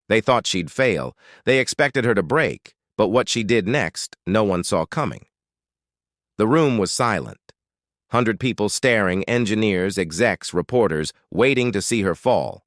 They thought she'd fail. They expected her to break, but what she did next, no one saw coming. The room was silent. 100 people staring, engineers, execs, reporters, waiting to see her fall.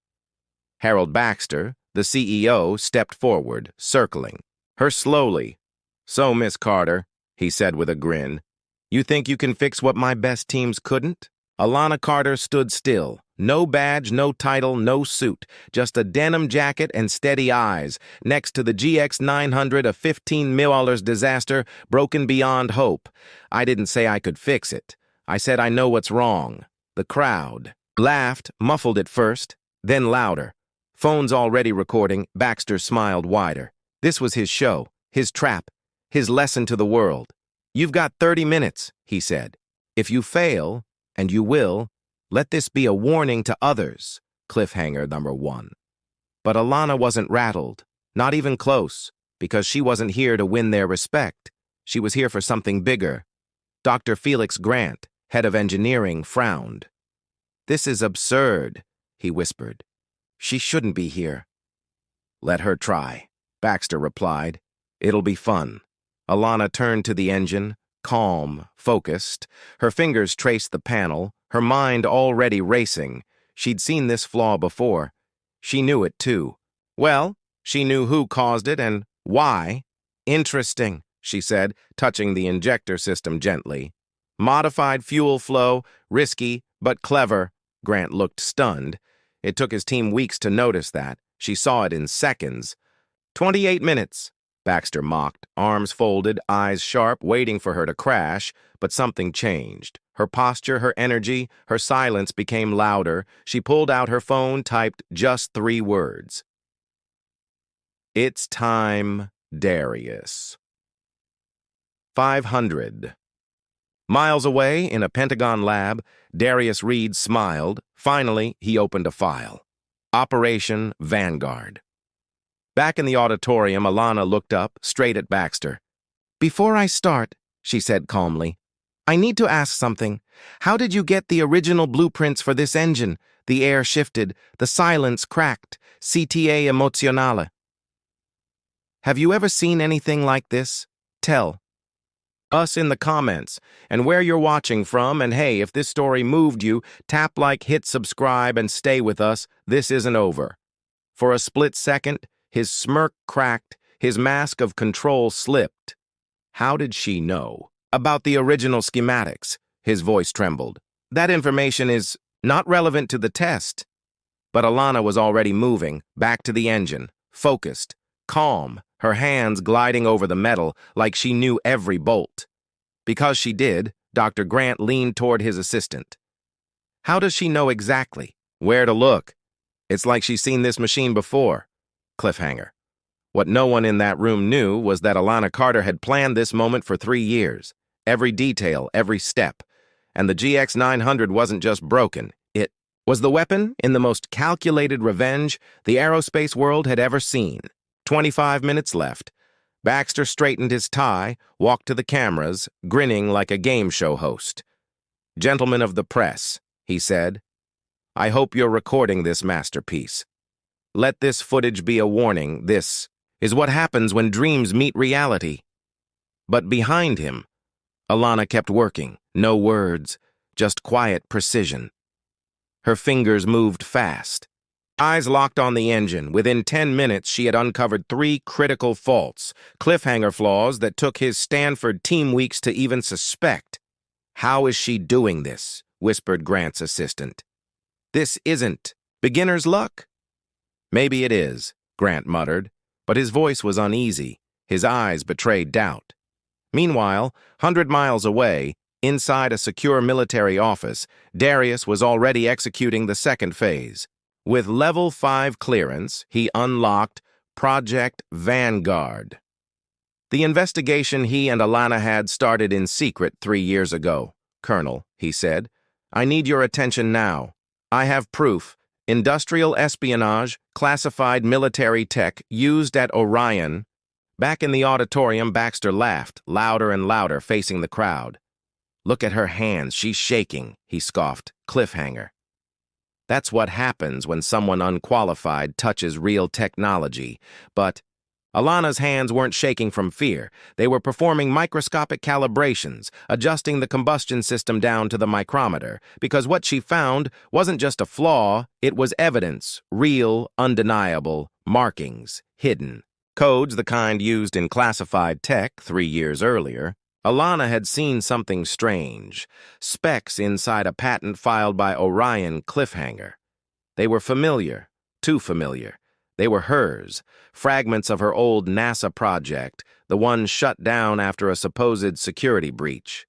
Harold Baxter, the CEO, stepped forward, circling her slowly. "So, Miss Carter," he said with a grin, "you think you can fix what my best teams couldn't?" Alana Carter stood still. No badge, no title, no suit, just a denim jacket and steady eyes. Next to the GX 900, a $15 million disaster, broken beyond hope. "I didn't say I could fix it. I said I know what's wrong." The crowd laughed, muffled at first, then louder. Phones already recording, Baxter smiled wider. This was his show, his trap, his lesson to the world. "You've got 30 minutes, he said. "If you fail, and you will, let this be a warning to others." Cliffhanger number 1. But Alana wasn't rattled, not even close, because she wasn't here to win their respect. She was here for something bigger. Dr. Felix Grant, head of engineering, frowned. "This is absurd," he whispered. "She shouldn't be here." "Let her try," Baxter replied. "It'll be fun." Alana turned to the engine, calm, focused. Her fingers traced the panel, her mind already racing. She'd seen this flaw before. She knew it, too. Well, she knew who caused it and why. "Interesting," she said, touching the injector system gently. "Modified fuel flow, risky, but clever." Grant looked stunned. It took his team weeks to notice that. She saw it in seconds. 28 minutes. Baxter mocked, arms folded, eyes sharp, waiting for her to crash, but something changed. Her posture, her energy, her silence became louder. She pulled out her phone, typed just 3 words. "It's time, Darius." 500. Miles away, in a Pentagon lab, Darius Reed smiled. Finally, he opened a file. Operation Vanguard. Back in the auditorium, Alana looked up, straight at Baxter. "Before I start," she said calmly, "I need to ask something. How did you get the original blueprints for this engine? The air shifted, the silence cracked, CTA emozionale. Have you ever seen anything like this? Tell us in the comments, and where you're watching from, and hey, if this story moved you, tap like, hit subscribe, and stay with us. This isn't over." For a split second, his smirk cracked, his mask of control slipped. How did she know? "About the original schematics," his voice trembled. "That information is not relevant to the test." But Alana was already moving, back to the engine, focused, calm, her hands gliding over the metal like she knew every bolt. Because she did, Dr. Grant leaned toward his assistant. "How does she know exactly where to look? It's like she's seen this machine before." Cliffhanger. What no one in that room knew was that Alana Carter had planned this moment for 3 years. Every detail, every step. And the GX 900 wasn't just broken. It was the weapon in the most calculated revenge the aerospace world had ever seen. 25 minutes left. Baxter straightened his tie, walked to the cameras, grinning like a game show host. "Gentlemen of the press," he said, "I hope you're recording this masterpiece. Let this footage be a warning. This is what happens when dreams meet reality." But behind him, Alana kept working. No words, just quiet precision. Her fingers moved fast. Eyes locked on the engine. Within 10 minutes, she had uncovered 3 critical faults, cliffhanger flaws that took his Stanford team weeks to even suspect. "How is she doing this?" whispered Grant's assistant. "This isn't beginner's luck." "Maybe it is," Grant muttered, but his voice was uneasy. His eyes betrayed doubt. Meanwhile, 100 miles away, inside a secure military office, Darius was already executing the second phase. With Level 5 clearance, he unlocked Project Vanguard. The investigation he and Alana had started in secret 3 years ago. "Colonel," he said, "I need your attention now. I have proof. Industrial espionage, classified military tech used at Orion." Back in the auditorium, Baxter laughed, louder and louder, facing the crowd. "Look at her hands, she's shaking," he scoffed. "Cliffhanger." That's what happens when someone unqualified touches real technology. But Alana's hands weren't shaking from fear. They were performing microscopic calibrations, adjusting the combustion system down to the micrometer, because what she found wasn't just a flaw, it was evidence, real, undeniable, markings, hidden. Codes, the kind used in classified tech 3 years earlier. Alana had seen something strange, specks inside a patent filed by Orion cliffhanger. They were familiar, too familiar. They were hers, fragments of her old NASA project, the one shut down after a supposed security breach.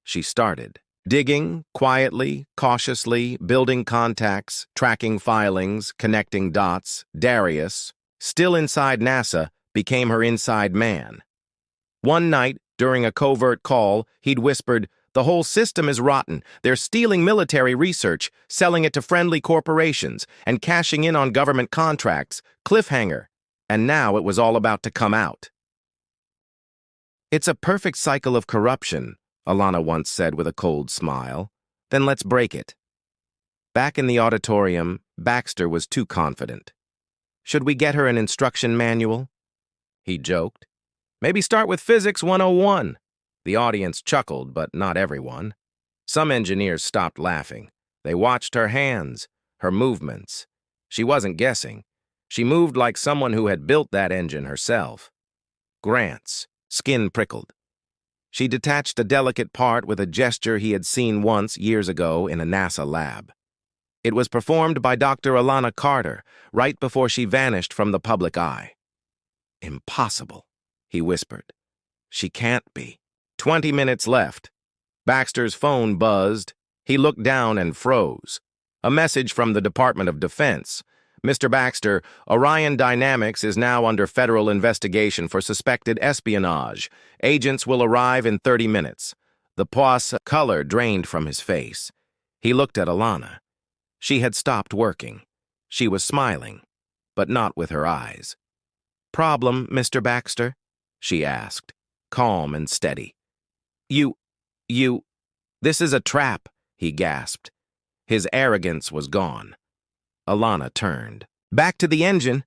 She started, digging, quietly, cautiously, building contacts, tracking filings, connecting dots. Darius, still inside NASA, became her inside man. One night, during a covert call, he'd whispered, "The whole system is rotten. They're stealing military research, selling it to friendly corporations, and cashing in on government contracts. Cliffhanger." And now it was all about to come out. "It's a perfect cycle of corruption," Alana once said with a cold smile. "Then let's break it." Back in the auditorium, Baxter was too confident. "Should we get her an instruction manual?" He joked. "Maybe start with Physics 101. The audience chuckled, but not everyone. Some engineers stopped laughing. They watched her hands, her movements. She wasn't guessing. She moved like someone who had built that engine herself. Grant's skin prickled. She detached a delicate part with a gesture he had seen once years ago in a NASA lab. It was performed by Dr. Alana Carter right before she vanished from the public eye. "Impossible," he whispered. "She can't be." 20 minutes left. Baxter's phone buzzed. He looked down and froze. A message from the Department of Defense. "Mr. Baxter, Orion Dynamics is now under federal investigation for suspected espionage. Agents will arrive in 30 minutes. The poisse color drained from his face. He looked at Alana. She had stopped working. She was smiling, but not with her eyes. "Problem, Mr. Baxter?" she asked, calm and steady. This is a trap," he gasped. His arrogance was gone. Alana turned. "Back to the engine."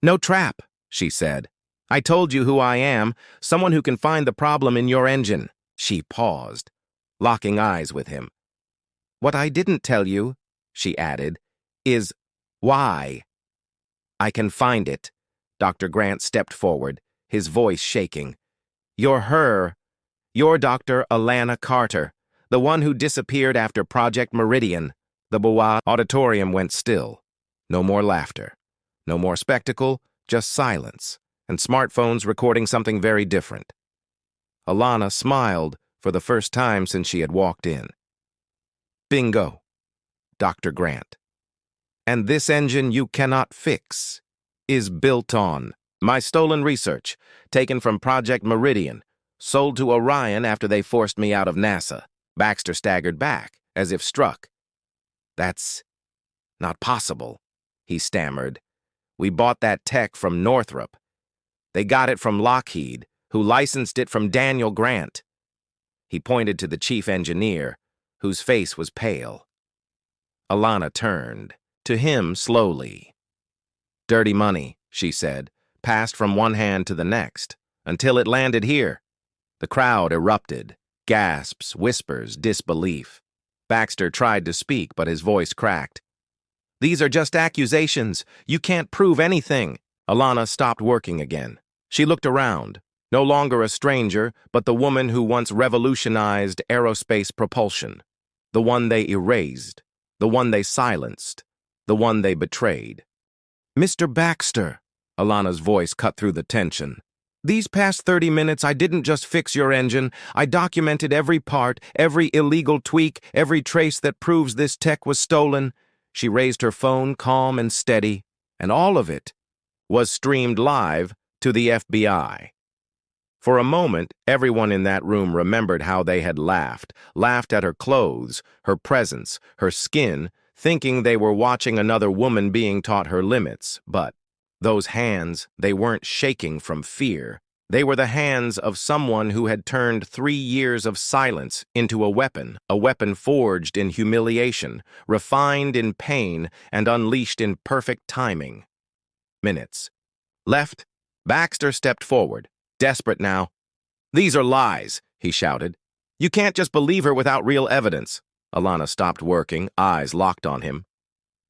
"No trap," she said. "I told you who I am, someone who can find the problem in your engine." She paused, locking eyes with him. "What I didn't tell you," she added, "is why." "I can find it." Dr. Grant stepped forward, his voice shaking. "You're her. You're Dr. Alana Carter, the one who disappeared after Project Meridian." The Bois auditorium went still. No more laughter. No more spectacle, just silence, and smartphones recording something very different. Alana smiled for the first time since she had walked in. "Bingo, Dr. Grant. And this engine you cannot fix is built on my stolen research, taken from Project Meridian, sold to Orion after they forced me out of NASA." Baxter staggered back, as if struck. "That's not possible," he stammered. "We bought that tech from Northrop. They got it from Lockheed, who licensed it from Daniel Grant." He pointed to the chief engineer, whose face was pale. Alana turned, to him slowly. "Dirty money," she said, passed from one hand to the next, until it landed here. The crowd erupted, gasps, whispers, disbelief. Baxter tried to speak, but his voice cracked. "These are just accusations. You can't prove anything." Alana stopped working again. She looked around, no longer a stranger, but the woman who once revolutionized aerospace propulsion. The one they erased, the one they silenced, the one they betrayed. "Mr. Baxter," Alana's voice cut through the tension. "These past 30 minutes, I didn't just fix your engine. I documented every part, every illegal tweak, every trace that proves this tech was stolen." She raised her phone, calm and steady, and all of it was streamed live to the FBI. For a moment, everyone in that room remembered how they had laughed at her clothes, her presence, her skin, thinking they were watching another woman being taught her limits. But those hands, they weren't shaking from fear. They were the hands of someone who had turned 3 years of silence into a weapon forged in humiliation, refined in pain, and unleashed in perfect timing. Minutes. Left. Baxter stepped forward, desperate now. "These are lies," he shouted. "You can't just believe her without real evidence." Alana stopped working, eyes locked on him.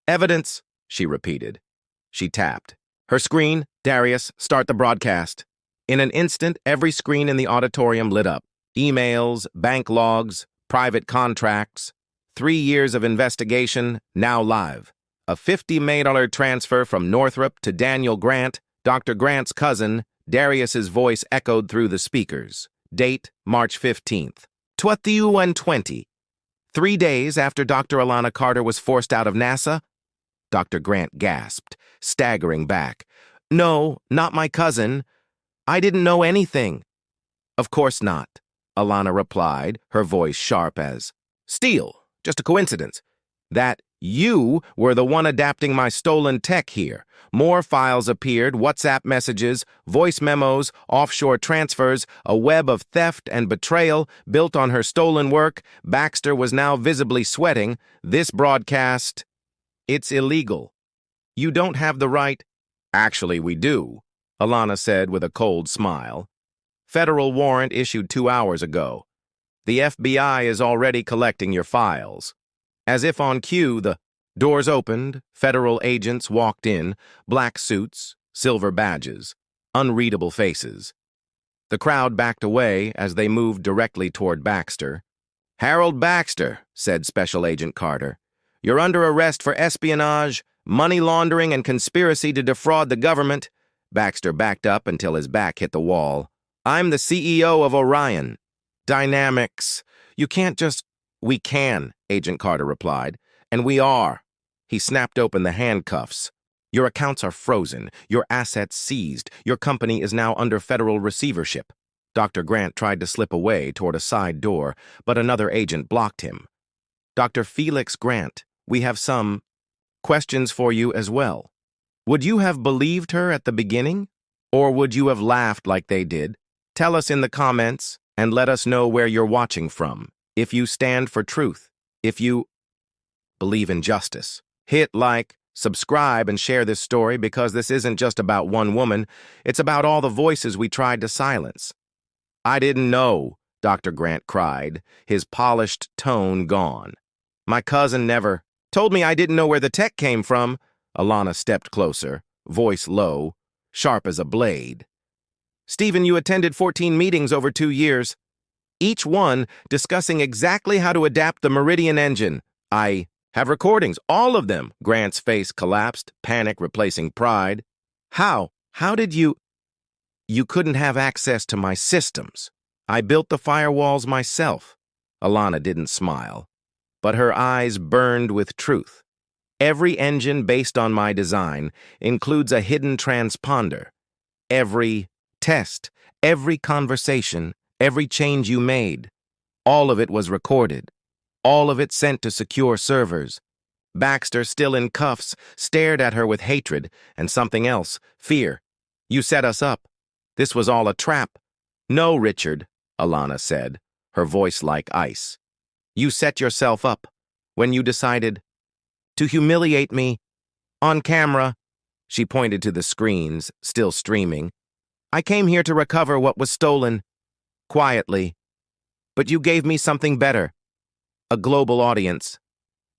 "Evidence," she repeated. She tapped. Her screen. "Darius, start the broadcast." In an instant, every screen in the auditorium lit up. Emails, bank logs, private contracts. 3 years of investigation, now live. A $50 million transfer from Northrop to Daniel Grant, Dr. Grant's cousin. Darius's voice echoed through the speakers. Date, March 15th. 2020. 3 days after Dr. Alana Carter was forced out of NASA? Dr. Grant gasped, staggering back. "No, not my cousin. I didn't know anything." "Of course not," Alana replied, her voice sharp as steel. "Just a coincidence. That you were the one adapting my stolen tech here. More files appeared, WhatsApp messages, voice memos, offshore transfers, a web of theft and betrayal built on her stolen work. Baxter was now visibly sweating. This broadcast, it's illegal. You don't have the right." "Actually, we do," Alana said with a cold smile. "Federal warrant issued 2 hours ago. The FBI is already collecting your files." As if on cue, the doors opened, federal agents walked in, black suits, silver badges, unreadable faces. The crowd backed away as they moved directly toward Baxter. "Harold Baxter," said Special Agent Carter. "You're under arrest for espionage, money laundering, and conspiracy to defraud the government." Baxter backed up until his back hit the wall. "I'm the CEO of Orion. Dynamics. You can't just—" "We can," Agent Carter replied. "And we are." He snapped open the handcuffs. "Your accounts are frozen, your assets seized, your company is now under federal receivership." Dr. Grant tried to slip away toward a side door, but another agent blocked him. "Dr. Felix Grant, we have some questions for you as well. Would you have believed her at the beginning? Or would you have laughed like they did? Tell us in the comments and let us know where you're watching from. If you stand for truth, if you believe in justice. Hit like, subscribe, and share this story because this isn't just about one woman. It's about all the voices we tried to silence." "I didn't know," Dr. Grant cried, his polished tone gone. "My cousin never told me I didn't know where the tech came from." Alana stepped closer, voice low, sharp as a blade. "Stephen, you attended 14 meetings over 2 years. Each one discussing exactly how to adapt the Meridian engine. I have recordings, all of them." Grant's face collapsed, panic replacing pride. How did you... "You couldn't have access to my systems. I built the firewalls myself." Alana didn't smile, but her eyes burned with truth. "Every engine based on my design includes a hidden transponder. Every test, every conversation, every change you made, all of it was recorded, all of it sent to secure servers." Baxter, still in cuffs, stared at her with hatred and something else, fear. "You set us up. This was all a trap." "No, Richard," Alana said, her voice like ice. "You set yourself up when you decided to humiliate me on camera." She pointed to the screens, still streaming. "I came here to recover what was stolen. Quietly. But you gave me something better. A global audience.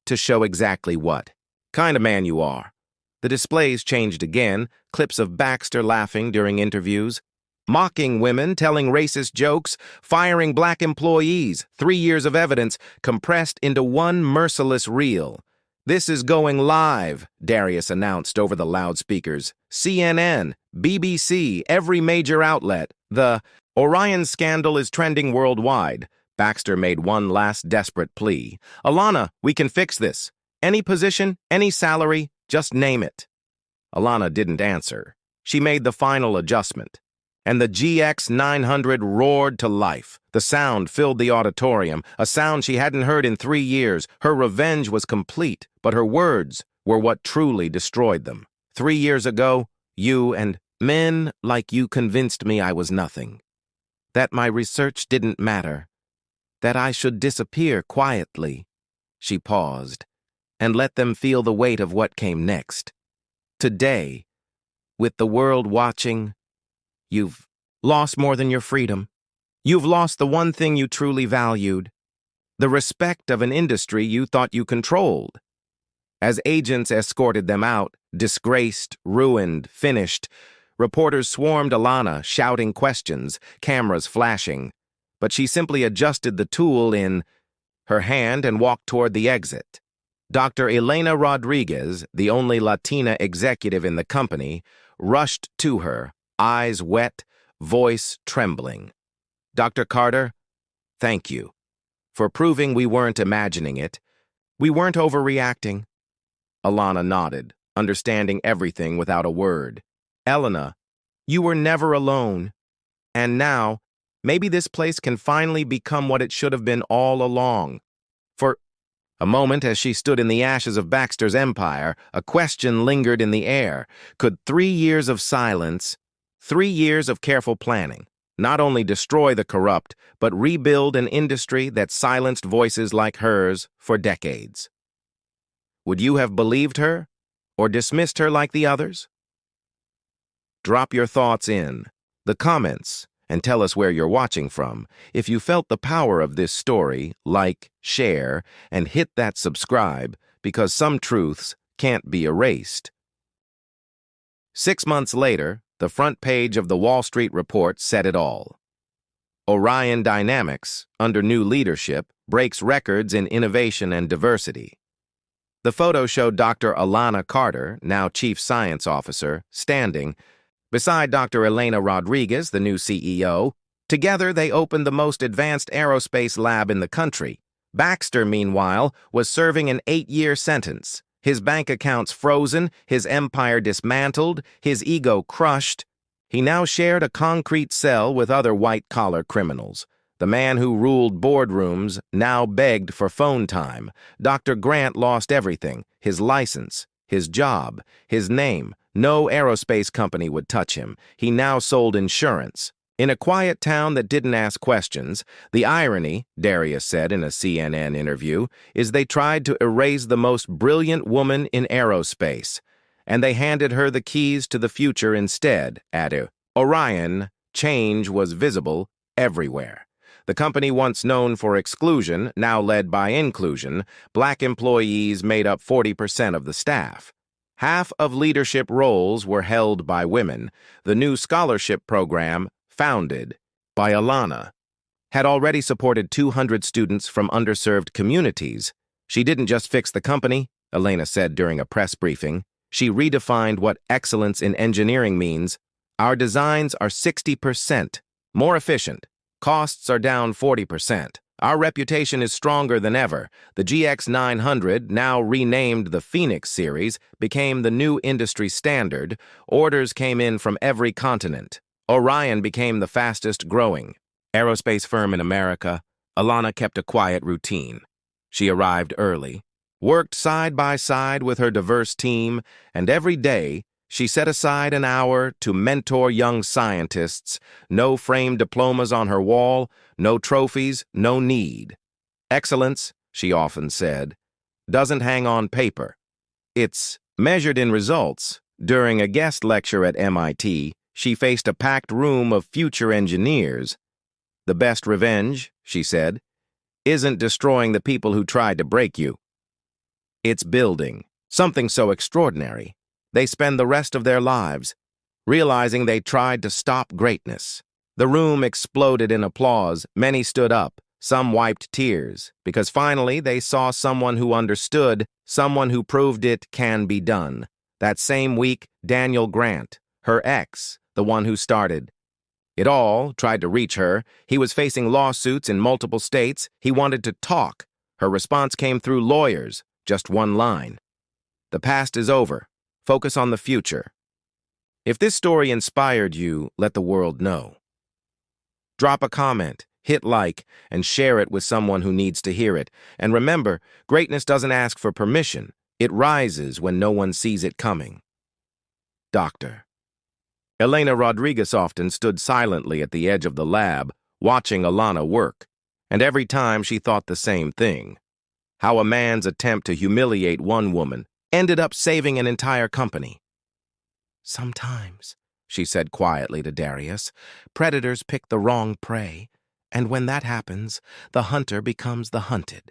To show exactly what kind of man you are." The displays changed again, clips of Baxter laughing during interviews, mocking women, telling racist jokes, firing black employees. 3 years of evidence compressed into one merciless reel. "This is going live," Darius announced over the loudspeakers. CNN, BBC, every major outlet. The Orion scandal is trending worldwide. Baxter made one last desperate plea. "Alana, we can fix this. Any position, any salary, just name it." Alana didn't answer. She made the final adjustment. And the GX900 roared to life. The sound filled the auditorium, a sound she hadn't heard in 3 years. Her revenge was complete, but her words were what truly destroyed them. 3 years ago, you and Men like you convinced me I was nothing, that my research didn't matter, that I should disappear quietly." She paused, and let them feel the weight of what came next. "Today, with the world watching, you've lost more than your freedom. You've lost the one thing you truly valued, the respect of an industry you thought you controlled." As agents escorted them out, disgraced, ruined, finished, reporters swarmed Alana, shouting questions, cameras flashing. But she simply adjusted the tool in her hand and walked toward the exit. Dr. Alana Rodriguez, the only Latina executive in the company, rushed to her, eyes wet, voice trembling. "Dr. Carter, thank you for proving we weren't imagining it. We weren't overreacting." Alana nodded, understanding everything without a word. "Elena, you were never alone. And now, maybe this place can finally become what it should have been all along." For a moment, as she stood in the ashes of Baxter's empire, a question lingered in the air. Could 3 years of silence, 3 years of careful planning, not only destroy the corrupt, but rebuild an industry that silenced voices like hers for decades? Would you have believed her, or dismissed her like the others? Drop your thoughts in the comments and tell us where you're watching from. If you felt the power of this story, like, share, and hit that subscribe, because some truths can't be erased. 6 months later, the front page of the Wall Street Report said it all. Orion Dynamics, under new leadership, breaks records in innovation and diversity. The photo showed Dr. Alana Carter, now Chief Science Officer, standing beside Dr. Alana Rodriguez, the new CEO. Together, they opened the most advanced aerospace lab in the country. Baxter, meanwhile, was serving an 8-year sentence. His bank accounts frozen, his empire dismantled, his ego crushed. He now shared a concrete cell with other white-collar criminals. The man who ruled boardrooms now begged for phone time. Dr. Grant lost everything: his license, his job, his name. No aerospace company would touch him. He now sold insurance. In a quiet town that didn't ask questions, the irony, Darius said in a CNN interview, is they tried to erase the most brilliant woman in aerospace, and they handed her the keys to the future instead. At Orion, change was visible everywhere. The company once known for exclusion, now led by inclusion. Black employees made up 40% of the staff. Half of leadership roles were held by women. The new scholarship program, founded by Alana, had already supported 200 students from underserved communities. She didn't just fix the company, Alana said during a press briefing. She redefined what excellence in engineering means. "Our designs are 60% more efficient. Costs are down 40%. Our reputation is stronger than ever. The GX900, now renamed the Phoenix series, became the new industry standard. Orders came in from every continent. Orion became the fastest-growing aerospace firm in America." Alana kept a quiet routine. She arrived early, worked side by side with her diverse team, and every day she set aside an hour to mentor young scientists. No framed diplomas on her wall, no trophies, no need. "Excellence," she often said, "doesn't hang on paper. It's measured in results." During a guest lecture at MIT, she faced a packed room of future engineers. "The best revenge," she said, "isn't destroying the people who tried to break you. It's building something so extraordinary they spend the rest of their lives realizing they tried to stop greatness." The room exploded in applause. Many stood up. Some wiped tears, because finally they saw someone who understood, someone who proved it can be done. That same week, Daniel Grant, her ex, the one who started it all, tried to reach her. He was facing lawsuits in multiple states. He wanted to talk. Her response came through lawyers, just one line: "The past is over. Focus on the future." If this story inspired you, let the world know. Drop a comment, hit like, and share it with someone who needs to hear it. And remember, greatness doesn't ask for permission. It rises when no one sees it coming. Dr. Elena Rodriguez often stood silently at the edge of the lab, watching Alana work, and every time she thought the same thing: how a man's attempt to humiliate one woman ended up saving an entire company. "Sometimes," she said quietly to Darius, "predators pick the wrong prey, and when that happens, the hunter becomes the hunted."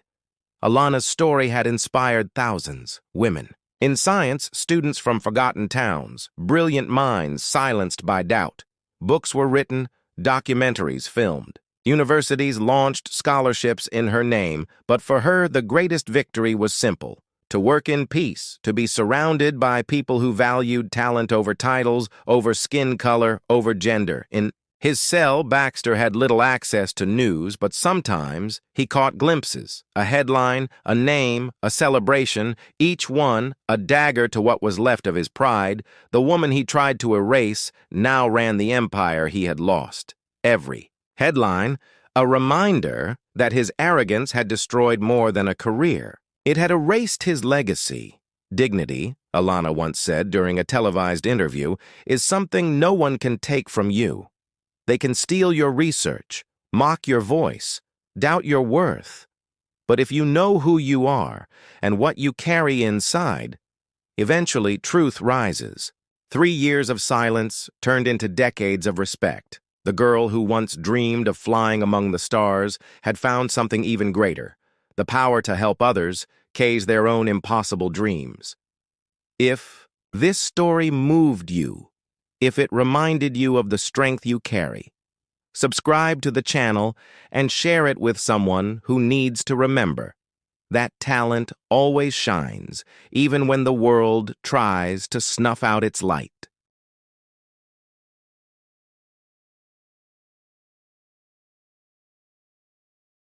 Alana's story had inspired thousands, women. In science, students from forgotten towns, brilliant minds silenced by doubt. Books were written, documentaries filmed. Universities launched scholarships in her name, but for her, the greatest victory was simple: to work in peace, to be surrounded by people who valued talent over titles, over skin color, over gender. In his cell, Baxter had little access to news, but sometimes he caught glimpses: a headline, a name, a celebration, each one a dagger to what was left of his pride. The woman he tried to erase now ran the empire he had lost. Every headline, a reminder that his arrogance had destroyed more than a career. It had erased his legacy. "Dignity," Alana once said during a televised interview, "is something no one can take from you. They can steal your research, mock your voice, doubt your worth. But if you know who you are and what you carry inside, eventually truth rises." 3 years of silence turned into decades of respect. The girl who once dreamed of flying among the stars had found something even greater: the power to help others chase their own impossible dreams. If this story moved you, if it reminded you of the strength you carry, subscribe to the channel and share it with someone who needs to remember that talent always shines, even when the world tries to snuff out its light.